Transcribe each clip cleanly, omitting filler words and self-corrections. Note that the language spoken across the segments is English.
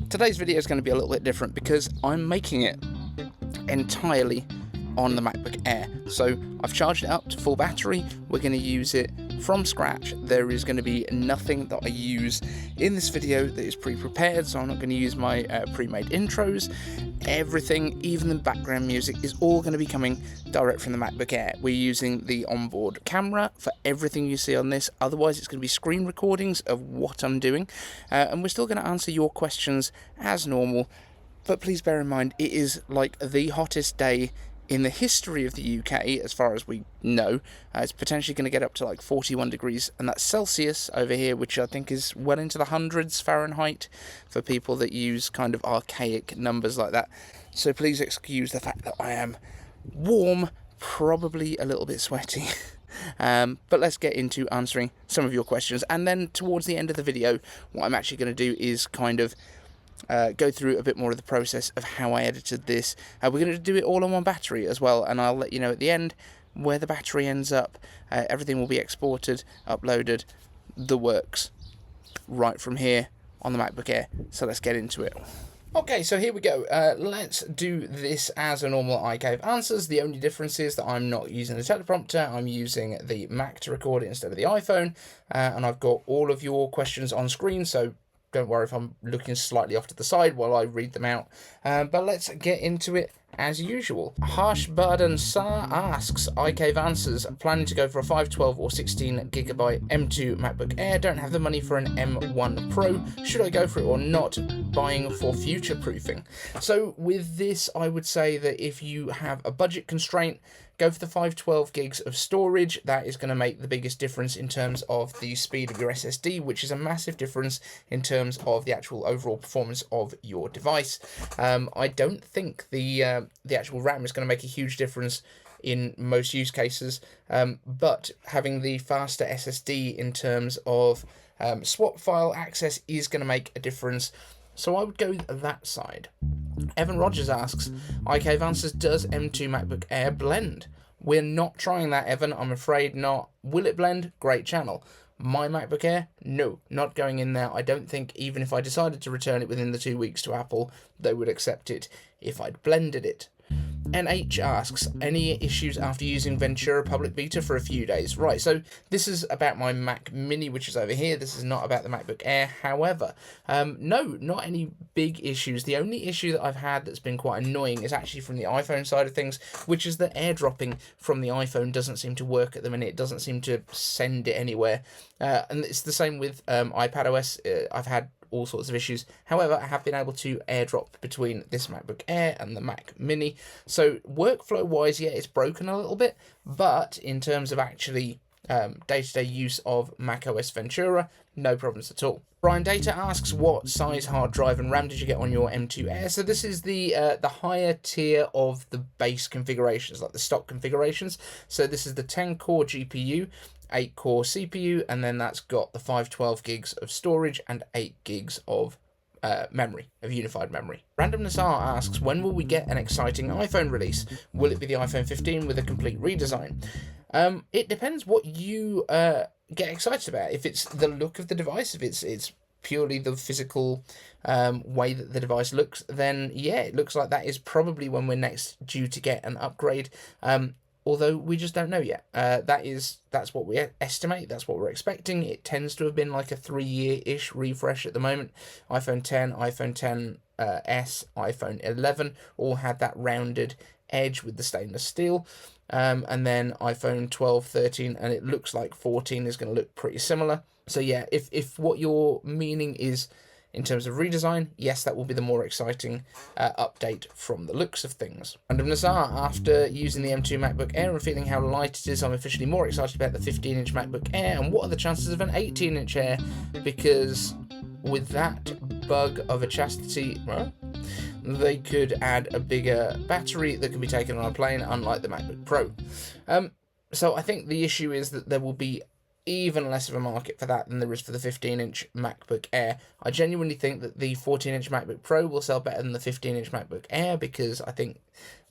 Today's video is going to be a little bit different because I'm making it entirely on the MacBook Air. So I've charged it up to full battery. We're going to use it from scratch. There is going to be nothing that I use in this video that is pre-prepared, so I'm not going to use my pre-made intros. Everything, even the background music, is all going to be coming direct from the MacBook Air. We're using the onboard camera for everything you see on this. Otherwise, it's going to be screen recordings of what I'm doing, and we're still going to answer your questions as normal. But please bear in mind, it is like the hottest day in the history of the UK, as far as we know. It's potentially going to get up to like 41 degrees, and that's Celsius over here, which I think is well into the hundreds Fahrenheit for people that use kind of archaic numbers like that. So please excuse the fact that I am warm, probably a little bit sweaty. But let's get into answering some of your questions, and then towards the end of the video, what I'm actually going to do is kind of go through a bit more of the process of how I edited this. We're going to do it all on one battery as well, and I'll let you know at the end where the battery ends up. Everything will be exported, uploaded, the works, right from here on the MacBook Air. So let's get into it. Okay, so here we go. Let's do this as a normal Icave answers. The only difference is that I'm not using the teleprompter. I'm using the Mac to record it instead of the iPhone, and I've got all of your questions on screen, so don't worry if I'm looking slightly off to the side while I read them out. But let's get into it as usual. Bardhan Shah asks, Icave answers, planning to go for a 512 or 16GB M2 MacBook Air, don't have the money for an M1 Pro, should I go for it or not, buying for future proofing? So with this, I would say that if you have a budget constraint, go for the 512 gigs of storage. That is going to make the biggest difference in terms of the speed of your SSD, which is a massive difference in terms of the actual overall performance of your device. I don't think the actual RAM is going to make a huge difference in most use cases, but having the faster SSD in terms of swap file access is going to make a difference. So I would go that side. Rodgers asks, Icave answers, does M2 MacBook Air blend? We're not trying that, Evan. I'm afraid not. Will it blend? Great channel. My MacBook Air? No, not going in there. I don't think even if I decided to return it within the 2 weeks to Apple, they would accept it if I'd blended it. NH asks, any issues after using Ventura public beta for a few days? Right, so this is about my Mac Mini, which is over here. This is not about the MacBook Air. However, no, not any big issues. The only issue that I've had that's been quite annoying is actually from the iPhone side of things, which is that airdropping from the iPhone doesn't seem to work at the minute. It doesn't seem to send it anywhere. And it's the same with iPadOS. I've had all sorts of issues. However, I have been able to airdrop between this MacBook Air and the Mac Mini. So workflow wise, yeah, it's broken a little bit, but in terms of actually day-to-day use of macOS Ventura, no problems at all. Bryan Data asks, what size hard drive and RAM did you get on your M2 Air? So this is the higher tier of the base configurations, like the stock configurations. So this is the 10-core GPU, 8-core CPU, and then that's got the 512 gigs of storage and 8 gigs of memory, of unified memory. Random Nassar asks, when will we get an exciting iPhone release? Will it be the iPhone 15 with a complete redesign? It depends what you get excited about. If it's the look of the device, if it's purely the physical way that the device looks, then yeah, it looks like that is probably when we're next due to get an upgrade. Although we just don't know yet. That's what we estimate. That's what we're expecting. It tends to have been like a 3-year-ish refresh at the moment. iPhone 10, iPhone 10s, iPhone 11 all had that rounded edge with the stainless steel. And then iPhone 12, 13, and it looks like 14 is going to look pretty similar. So yeah, if what you're meaning is in terms of redesign, yes, that will be the more exciting update from the looks of things. Random Nassar, after using the M2 MacBook Air and feeling how light it is, I'm officially more excited about the 15-inch MacBook Air. And what are the chances of an 18-inch Air? Because with that bug of a chastity, well, they could add a bigger battery that can be taken on a plane, unlike the MacBook Pro. So I think the issue is that there will be even less of a market for that than there is for the 15-inch MacBook Air. I genuinely think that the 14-inch MacBook Pro will sell better than the 15-inch MacBook Air, because I think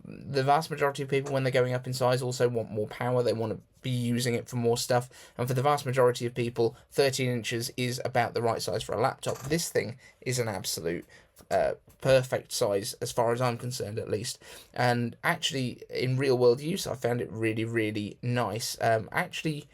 the vast majority of people, when they're going up in size, also want more power. They want to be using it for more stuff. And for the vast majority of people, 13 inches is about the right size for a laptop. This thing is an absolute perfect size, as far as I'm concerned, at least. And actually, in real-world use, I found it really, really nice. Actually,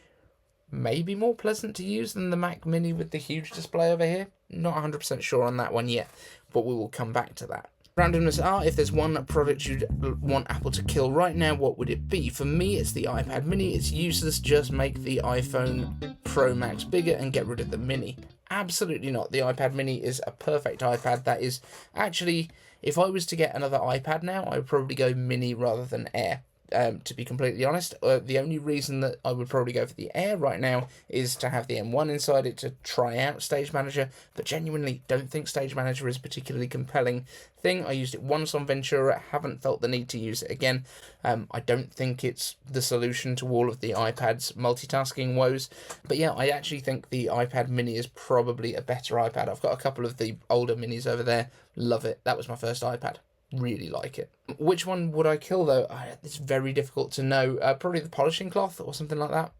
maybe more pleasant to use than the Mac Mini with the huge display over here. Not 100% sure on that one yet, but we will come back to that. Randomness are, if there's one product you'd want Apple to kill right now, what would it be? For me, it's the iPad mini. It's useless. Just make the iPhone Pro Max bigger and get rid of the mini. Absolutely not. The iPad mini is a perfect iPad. That is actually, if I was to get another iPad now, I would probably go mini rather than Air. To be completely honest, the only reason that I would probably go for the Air right now is to have the M1 inside it to try out Stage Manager, but genuinely don't think Stage Manager is a particularly compelling thing. I used it once on Ventura, haven't felt the need to use it again. I don't think it's the solution to all of the iPad's multitasking woes, but yeah, I actually think the iPad mini is probably a better iPad. I've got a couple of the older minis over there, love it. That was my first iPad. Really like it. Which one would I kill though? It's very difficult to know. Probably the polishing cloth or something like that.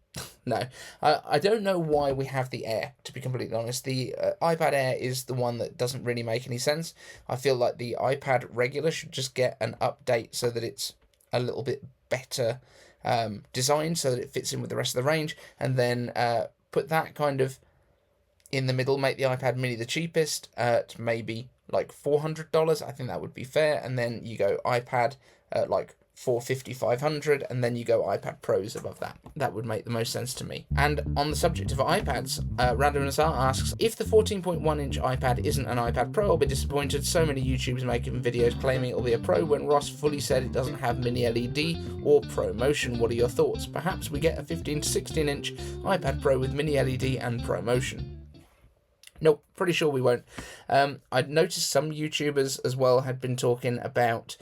No, I don't know why we have the Air, to be completely honest. The iPad Air is the one that doesn't really make any sense. I feel like the iPad regular should just get an update so that it's a little bit better designed, so that it fits in with the rest of the range, and then put that kind of in the middle, make the iPad mini the cheapest at maybe like $400. I think that would be fair. And then you go iPad at like $450, $500, and then you go iPad Pros above that. That would make the most sense to me. And on the subject of iPads, Randomness asks, if the 14.1-inch iPad isn't an iPad Pro, I'll be disappointed. So many YouTubers making videos claiming it'll be a Pro when Ross fully said it doesn't have mini LED or Pro Motion. What are your thoughts? Perhaps we get a 15 to 16-inch iPad Pro with mini LED and Pro Motion. Nope, pretty sure we won't. I'd noticed some YouTubers as well had been talking about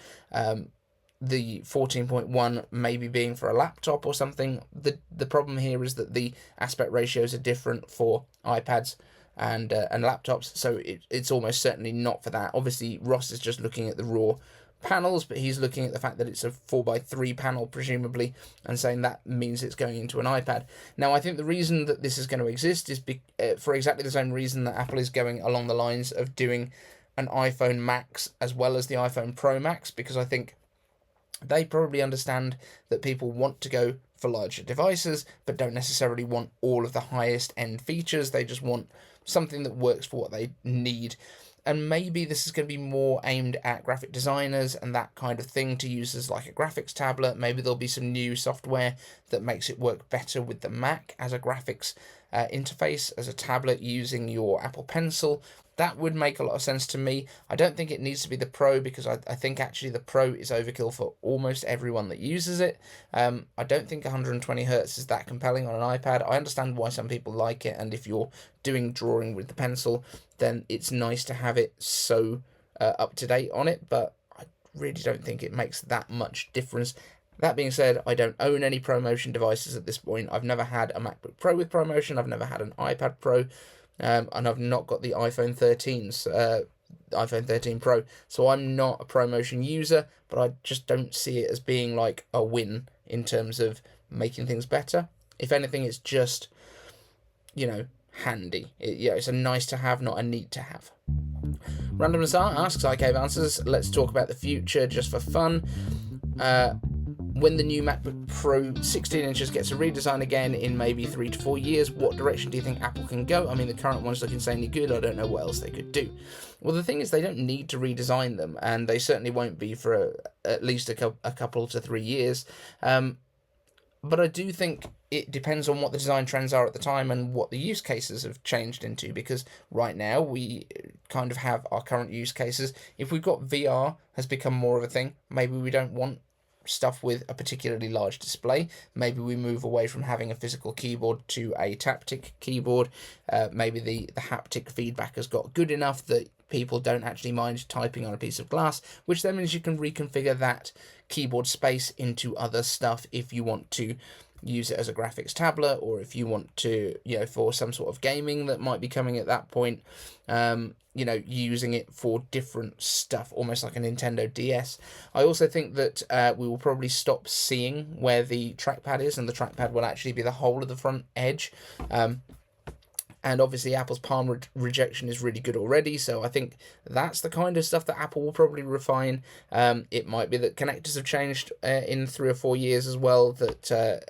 the 14.1 maybe being for a laptop or something. The problem here is that the aspect ratios are different for iPads and laptops, so it's almost certainly not for that. Obviously, Ross is just looking at the raw panels, but he's looking at the fact that it's a 4x3 panel, presumably, and saying that means it's going into an iPad. Now, I think the reason that this is going to exist is for exactly the same reason that Apple is going along the lines of doing an iPhone Max as well as the iPhone Pro Max, because I think they probably understand that people want to go for larger devices, but don't necessarily want all of the highest end features. They just want something that works for what they need. And maybe this is going to be more aimed at graphic designers and that kind of thing, to use as like a graphics tablet. Maybe there'll be some new software that makes it work better with the Mac as a graphics interface, as a tablet using your Apple Pencil. That would make a lot of sense to me. I don't think it needs to be the Pro, because I think actually the Pro is overkill for almost everyone that uses it. I don't think 120 Hz is that compelling on an iPad. I understand why some people like it, and if you're doing drawing with the pencil, then it's nice to have it so up to date on it, but I really don't think it makes that much difference. That being said, I don't own any ProMotion devices at this point. I've never had a MacBook Pro with ProMotion. I've never had an iPad Pro. And I've not got the iPhone 13 Pro, so I'm not a ProMotion user, but I just don't see it as being like a win in terms of making things better. If anything, it's just, handy. It's a nice to have, not a need to have. Random Nazar asks, Icave answers, let's talk about the future just for fun. When the new MacBook Pro 16 inches gets a redesign again in maybe 3 to 4 years, what direction do you think Apple can go? I mean, the current ones look insanely good. I don't know what else they could do. Well, the thing is, they don't need to redesign them, and they certainly won't be for at least a couple to 3 years. But I do think it depends on what the design trends are at the time and what the use cases have changed into, because right now we kind of have our current use cases. If we've got VR has become more of a thing, maybe we don't want stuff with a particularly large display. Maybe we move away from having a physical keyboard to a taptic keyboard. Maybe the haptic feedback has got good enough that people don't actually mind typing on a piece of glass, which then means you can reconfigure that keyboard space into other stuff if you want to use it as a graphics tablet, or if you want to, for some sort of gaming that might be coming at that point, using it for different stuff, almost like a Nintendo DS. I also think that we will probably stop seeing where the trackpad is, and the trackpad will actually be the whole of the front edge. And obviously Apple's palm rejection is really good already, so I think that's the kind of stuff that Apple will probably refine. It might be that connectors have changed in 3 or 4 years as well, that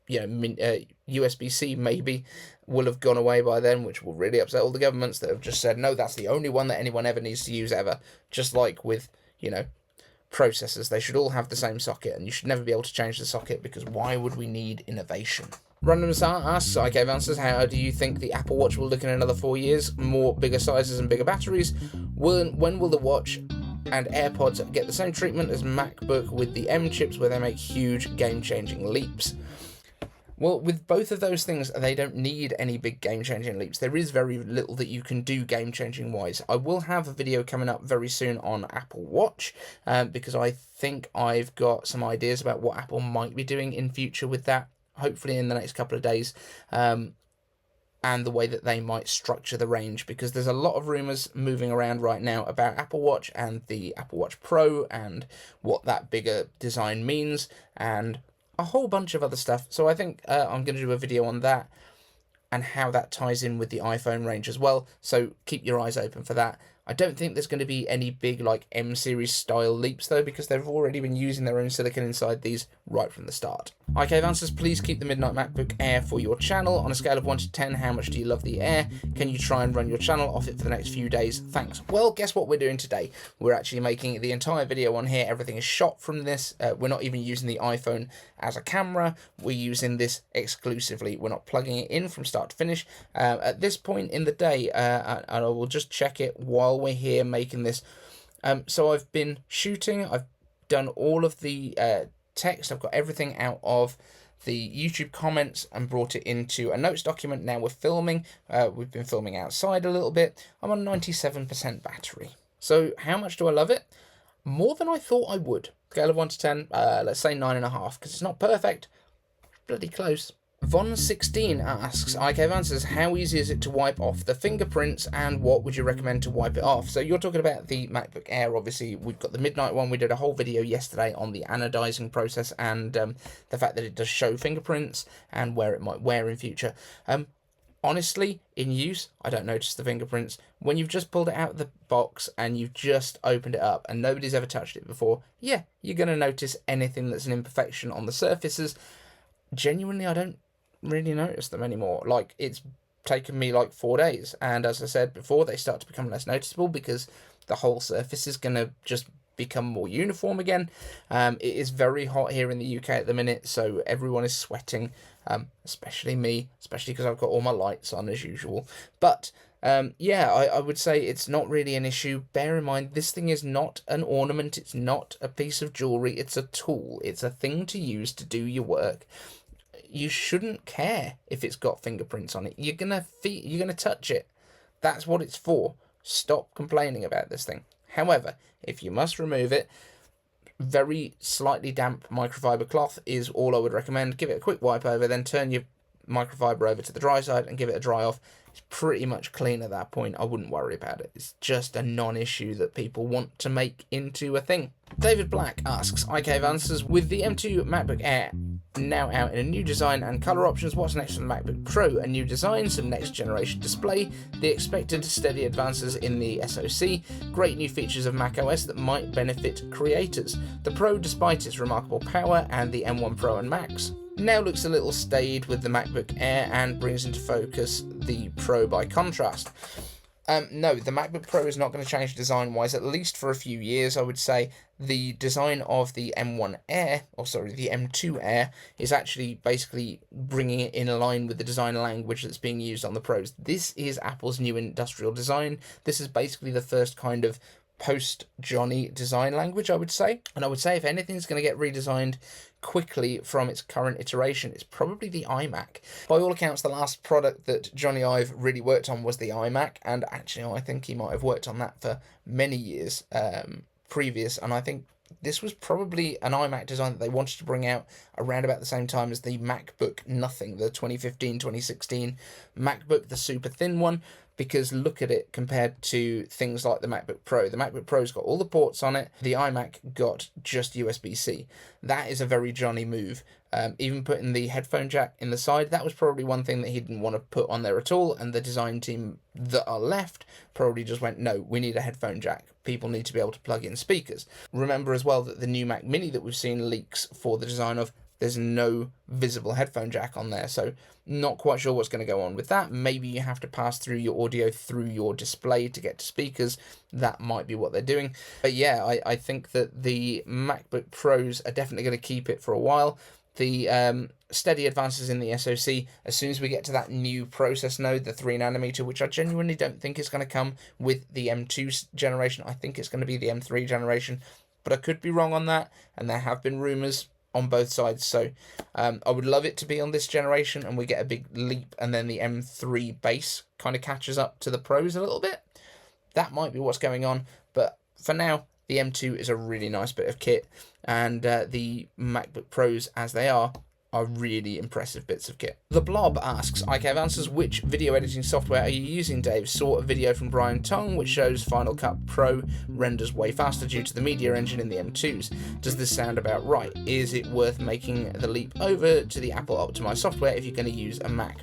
USB-C maybe will have gone away by then, which will really upset all the governments that have just said, no, that's the only one that anyone ever needs to use ever. Just like with, processors, they should all have the same socket, and you should never be able to change the socket, because why would we need innovation? Random Star asks, Icave answers, how do you think the Apple Watch will look in another 4 years? More bigger sizes and bigger batteries? When will the Watch and AirPods get the same treatment as MacBook with the M chips, where they make huge game-changing leaps? Well, with both of those things, they don't need any big game-changing leaps. There is very little that you can do game-changing wise. I will have a video coming up very soon on Apple Watch, because I think I've got some ideas about what Apple might be doing in future with that, hopefully in the next couple of days, and the way that they might structure the range, because there's a lot of rumours moving around right now about Apple Watch and the Apple Watch Pro and what that bigger design means, and a whole bunch of other stuff. So I think I'm going to do a video on that and how that ties in with the iPhone range as well, so keep your eyes open for that. I don't think there's going to be any big like M series style leaps though, because they've already been using their own silicon inside these right from the start. Icave answers, please keep the Midnight MacBook Air for your channel. On a scale of 1 to 10, how much do you love the Air? Can you try and run your channel off it for the next few days? Thanks. Well, guess what we're doing today? We're actually making the entire video on here. Everything is shot from this. We're not even using the iPhone as a camera. We're using this exclusively. We're not plugging it in from start to finish. At this point in the day, and I will just check it while we're here making this. So I've been shooting. I've done all of the text. I've got everything out of the YouTube comments and brought it into a notes document. Now we're filming. We've been filming outside a little bit. I'm on 97% battery. So how much do I love it? More than I thought I would. Scale of 1 to 10, let's say 9.5, because it's not perfect. Bloody close. Von16 asks, Icave answers, how easy is it to wipe off the fingerprints, and what would you recommend to wipe it off? So you're talking about the MacBook Air. Obviously we've got the Midnight one. We did a whole video yesterday on the anodizing process and the fact that it does show fingerprints and where it might wear in future. Honestly, in use, I don't notice the fingerprints. When you've just pulled it out of the box and you've just opened it up and nobody's ever touched it before, yeah, you're going to notice anything that's an imperfection on the surfaces. Genuinely, I don't really notice them anymore. Like, it's taken me like 4 days, and as I said before, they start to become less noticeable because the whole surface is going to just become more uniform again. It is very hot here in the UK at the minute, so everyone is sweating, especially me, especially because I've got all my lights on as usual. But yeah, I would say it's not really an issue. Bear in mind, this thing is not an ornament, it's not a piece of jewellery, it's a tool. It's a thing to use to do your work. You shouldn't care if it's got fingerprints on it. You're gonna touch it. That's what it's for. Stop complaining about this thing. However, if you must remove it, very slightly damp microfiber cloth is all I would recommend. Give it a quick wipe over, then turn your microfiber over to the dry side and give it a dry off. It's pretty much clean at that point. I wouldn't worry about it. It's just a non-issue that people want to make into a thing. David Black asks, Icave answers, with the M2 MacBook Air now out in a new design and colour options, what's next for the MacBook Pro? A new design, some next generation display, the expected steady advances in the SoC, great new features of macOS that might benefit creators. The Pro, despite its remarkable power, and the M1 Pro and Max, now looks a little staid with the MacBook Air and brings into focus the Pro by contrast. No, the MacBook Pro is not going to change design-wise, at least for a few years, I would say. The design of the M1 Air, or sorry, the M2 Air, is actually basically bringing it in line with the design language that's being used on the Pros. This is Apple's new industrial design. This is basically the first kind of post-Johnny design language, I would say. And I would say if anything's going to get redesigned quickly from its current iteration, it's probably the iMac. By all accounts, the last product that Johnny Ive really worked on was the iMac, and actually I think he might have worked on that for many years previous, and I think this was probably an iMac design that they wanted to bring out around about the same time as the MacBook Nothing, the 2015-2016 MacBook, the super thin one, because look at it compared to things like the MacBook Pro. The MacBook Pro's got all the ports on it, the iMac got just USB-C. That is a very Johnny move. Even putting the headphone jack in the side, that was probably one thing that he didn't want to put on there at all, and the design team that are left probably just went, no, we need a headphone jack. People need to be able to plug in speakers. Remember as well that the new Mac Mini that we've seen leaks for the design of, there's no visible headphone jack on there, so not quite sure what's going to go on with that. Maybe you have to pass through your audio through your display to get to speakers. That might be what they're doing. But yeah, I think that the MacBook Pros are definitely going to keep it for a while. The steady advances in the SoC, as soon as we get to that new process node, the 3nm, which I genuinely don't think is going to come with the M2 generation. I think it's going to be the M3 generation, but I could be wrong on that, and there have been rumours on both sides. So I would love it to be on this generation and we get a big leap, and then the M3 base kind of catches up to the Pros a little bit. That might be what's going on, but for now, the M2 is a really nice bit of kit, and the MacBook Pros, as they are really impressive bits of kit. The Blob asks, Icave answers, which video editing software are you using, Dave? Saw a video from Brian Tong which shows Final Cut Pro renders way faster due to the media engine in the M2s. Does this sound about right? Is it worth making the leap over to the Apple optimized software if you're going to use a Mac?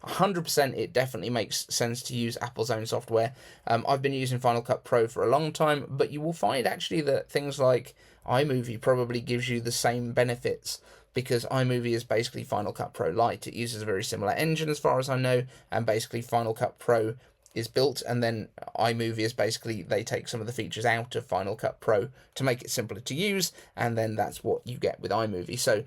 100% it definitely makes sense to use Apple's own software. I've been using Final Cut Pro for a long time, but you will find actually that things like iMovie probably gives you the same benefits, because iMovie is basically Final Cut Pro Lite. It uses a very similar engine as far as I know, and basically Final Cut Pro is built, and then iMovie is basically, they take some of the features out of Final Cut Pro to make it simpler to use, and then that's what you get with iMovie. So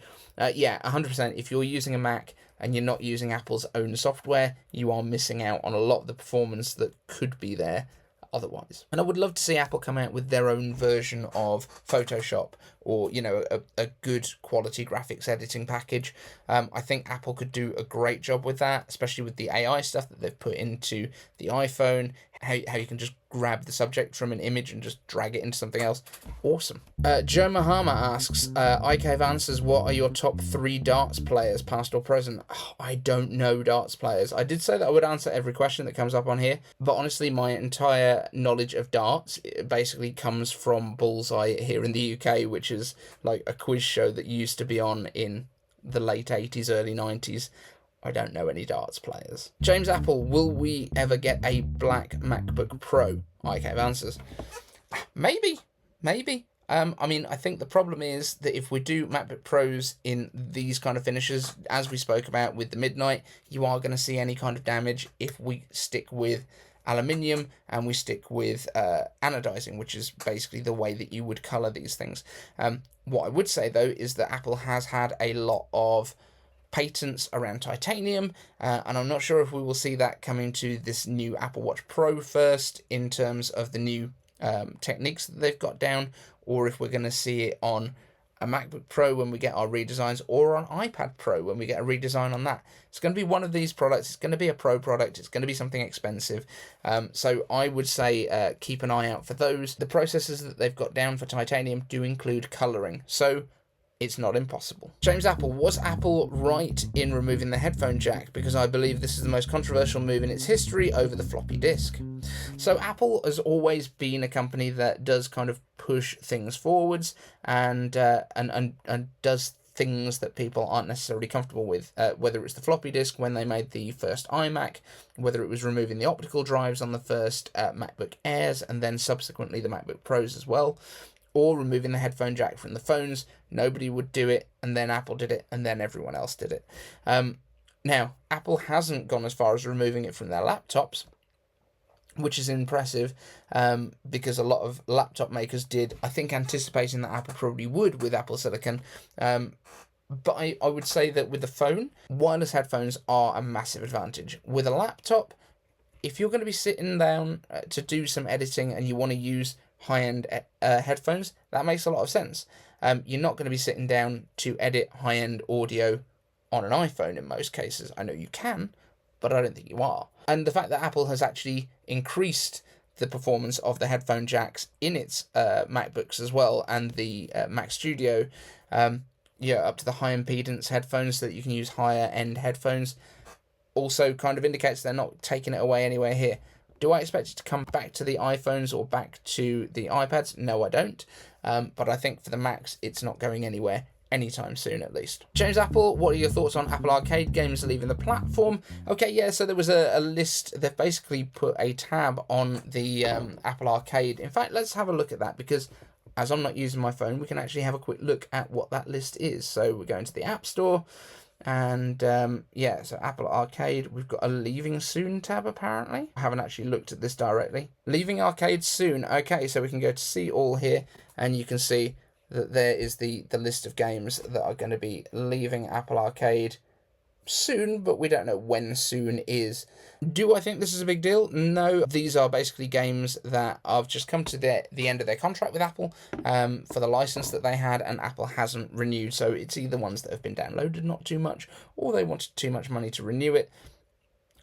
yeah, 100%, if you're using a Mac and you're not using Apple's own software, you are missing out on a lot of the performance that could be there otherwise. And I would love to see Apple come out with their own version of Photoshop, or, you know, a good quality graphics editing package. I think Apple could do a great job with that, especially with the AI stuff that they've put into the iPhone, how you can just grab the subject from an image and just drag it into something else. Awesome. Joe Mahama asks, Icave answers, what are your top 3 darts players, past or present? Oh, I don't know darts players. I did say that I would answer every question that comes up on here, but honestly, my entire knowledge of darts basically comes from Bullseye here in the UK, which is like a quiz show that used to be on in the late 80s, early 90s. I don't know any darts players. James Apple, will we ever get a black MacBook Pro? Icave answers, maybe. I mean, I think the problem is that if we do MacBook Pros in these kind of finishes, as we spoke about with the Midnight, you are going to see any kind of damage if we stick with aluminium and we stick with anodizing, which is basically the way that you would color these things. What I would say, though, is that Apple has had a lot of patents around titanium, and I'm not sure if we will see that coming to this new Apple Watch Pro first in terms of the new techniques that they've got down, or if we're going to see it on a MacBook Pro when we get our redesigns, or on iPad Pro when we get a redesign on that. It's going to be one of these products. It's going to be a Pro product. It's going to be something expensive. So I would say keep an eye out for those. The processes that they've got down for titanium do include coloring, so it's not impossible. James Apple, was Apple right in removing the headphone jack? Because I believe this is the most controversial move in its history over the floppy disk. So Apple has always been a company that does kind of push things forwards and does things that people aren't necessarily comfortable with, whether it was the floppy disk when they made the first iMac, whether it was removing the optical drives on the first MacBook Airs, and then subsequently the MacBook Pros as well, or removing the headphone jack from the phones. Nobody would do it, and then Apple did it, and then everyone else did it. Now, Apple hasn't gone as far as removing it from their laptops, which is impressive, because a lot of laptop makers did, I think, anticipating that Apple probably would with Apple Silicon. But I would say that with the phone, wireless headphones are a massive advantage. With a laptop, if you're going to be sitting down to do some editing and you want to use high-end headphones, that makes a lot of sense. You're not going to be sitting down to edit high-end audio on an iPhone in most cases. I know you can, but I don't think you are. And the fact that Apple has actually increased the performance of the headphone jacks in its MacBooks as well, and the Mac Studio, yeah, up to the high impedance headphones so that you can use higher end headphones, also kind of indicates they're not taking it away anywhere here. Do I expect it to come back to the iPhones or back to the iPads? No, I don't. But I think for the Macs, it's not going anywhere anytime soon, at least. James Apple, what are your thoughts on Apple Arcade games leaving the platform? Okay, yeah, so there was a list. They've basically put a tab on the Apple Arcade. In fact, let's have a look at that, because as I'm not using my phone, we can actually have a quick look at what that list is. So we're going to the App Store. And yeah, so Apple Arcade, we've got a leaving soon tab apparently. I haven't actually looked at this directly. Leaving Arcade soon. Okay, so we can go to see all here, and you can see that there is the list of games that are going to be leaving Apple Arcade soon, but we don't know when soon is. Do I think this is a big deal? No. These are basically games that have just come to the end of their contract with Apple for the license that they had, and Apple hasn't renewed. So it's either ones that have been downloaded not too much, or they wanted too much money to renew it.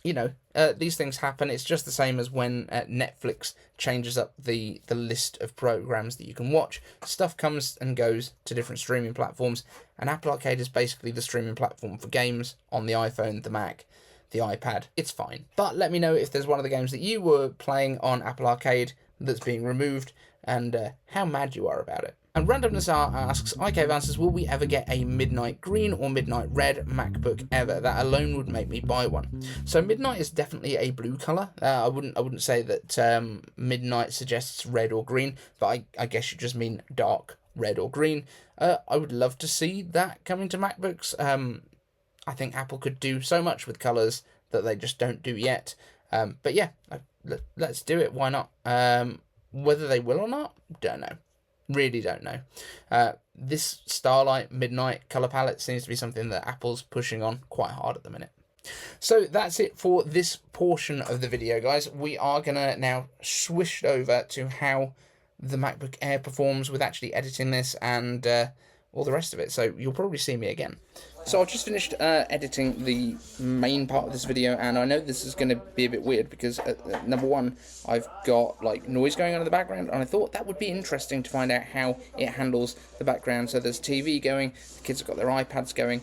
You know, these things happen. It's just the same as when Netflix changes up the list of programs that you can watch. Stuff comes and goes to different streaming platforms, and Apple Arcade is basically the streaming platform for games on the iPhone, the Mac, the iPad. It's fine. But let me know if there's one of the games that you were playing on Apple Arcade that's being removed, and how mad you are about it. And Randomness asks, Icave answers, will we ever get a midnight green or midnight red MacBook ever? That alone would make me buy one. So midnight is definitely a blue colour. I wouldn't say that midnight suggests red or green, but I guess you just mean dark red or green. I would love to see that coming to MacBooks. I think Apple could do so much with colours that they just don't do yet. But yeah, let's do it. Why not? Whether they will or not, don't know. Really don't know. This Starlight Midnight colour palette seems to be something that Apple's pushing on quite hard at the minute. So that's it for this portion of the video, guys. We are going to now switch over to how the MacBook Air performs with actually editing this and all the rest of it. So you'll probably see me again. So I've just finished editing the main part of this video, and I know this is going to be a bit weird because, number one, I've got like noise going on in the background, and I thought that would be interesting to find out how it handles the background. So there's TV going, the kids have got their iPads going,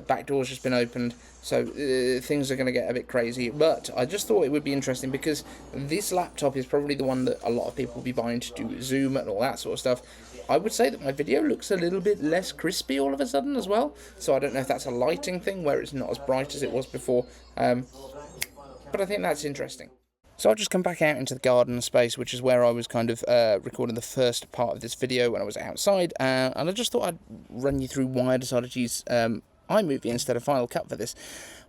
back door's just been opened, so things are going to get a bit crazy. But I just thought it would be interesting because this laptop is probably the one that a lot of people will be buying to do Zoom and all that sort of stuff. I would say that my video looks a little bit less crispy all of a sudden as well, so I don't know if that's a lighting thing where it's not as bright as it was before, but I think that's interesting. So I'll just come back out into the garden space, which is where I was kind of recording the first part of this video when I was outside, and I just thought I'd run you through why I decided to use iMovie instead of Final Cut for this.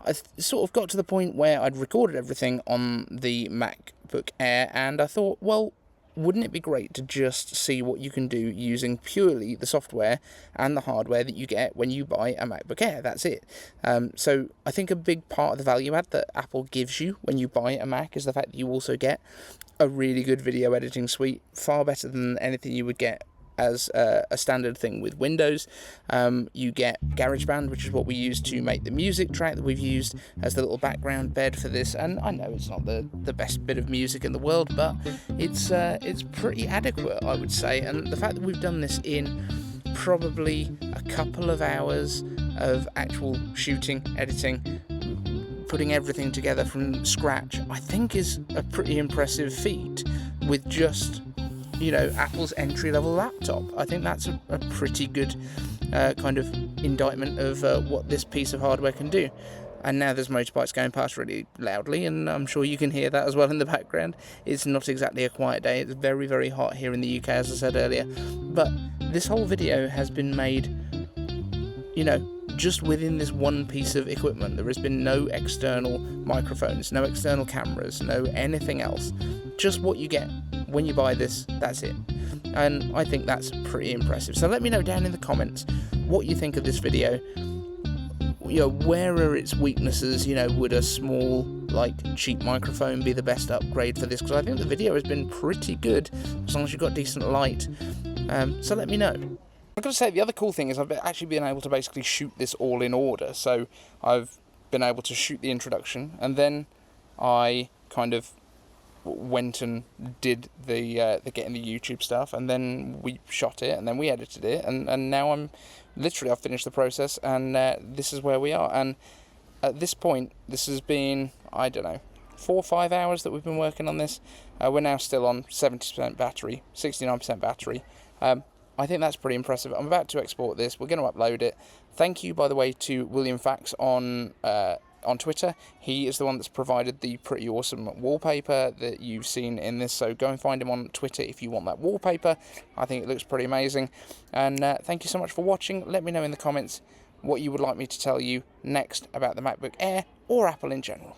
I sort of got to the point where I'd recorded everything on the MacBook Air, and I thought, well, wouldn't it be great to just see what you can do using purely the software and the hardware that you get when you buy a MacBook Air? That's it. So I think a big part of the value add that Apple gives you when you buy a Mac is the fact that you also get a really good video editing suite, far better than anything you would get as a standard thing with Windows. You get GarageBand, which is what we use to make the music track that we've used as the little background bed for this, and I know it's not the best bit of music in the world, but it's pretty adequate, I would say. And the fact that we've done this in probably a couple of hours of actual shooting, editing, putting everything together from scratch, I think is a pretty impressive feat with just, you know, Apple's entry-level laptop. I think that's a pretty good kind of indictment of what this piece of hardware can do. And now there's motorbikes going past really loudly, and I'm sure you can hear that as well in the background. It's not exactly a quiet day. It's very, very hot here in the UK, as I said earlier. But this whole video has been made, you know, just within this one piece of equipment. There has been no external microphones, no external cameras, no anything else. Just what you get when you buy this, that's it. And I think that's pretty impressive. So let me know down in the comments what you think of this video. You know, where are its weaknesses? You know, would a small, like, cheap microphone be the best upgrade for this? Because I think the video has been pretty good, as long as you've got decent light. So let me know. I've got to say, the other cool thing is I've actually been able to basically shoot this all in order. So I've been able to shoot the introduction, and then I kind of went and did the getting the YouTube stuff, and then we shot it, and then we edited it, and now I've finished the process, and this is where we are. And at this point, this has been, I don't know, 4 or 5 hours that we've been working on this. We're now still on 70% battery, 69% battery. I think that's pretty impressive. I'm about to export this. We're going to upload it. Thank you, by the way, to William Fax on Twitter. He is the one that's provided the pretty awesome wallpaper that you've seen in this. So go and find him on Twitter if you want that wallpaper. I think it looks pretty amazing. And thank you so much for watching. Let me know in the comments what you would like me to tell you next about the MacBook Air or Apple in general.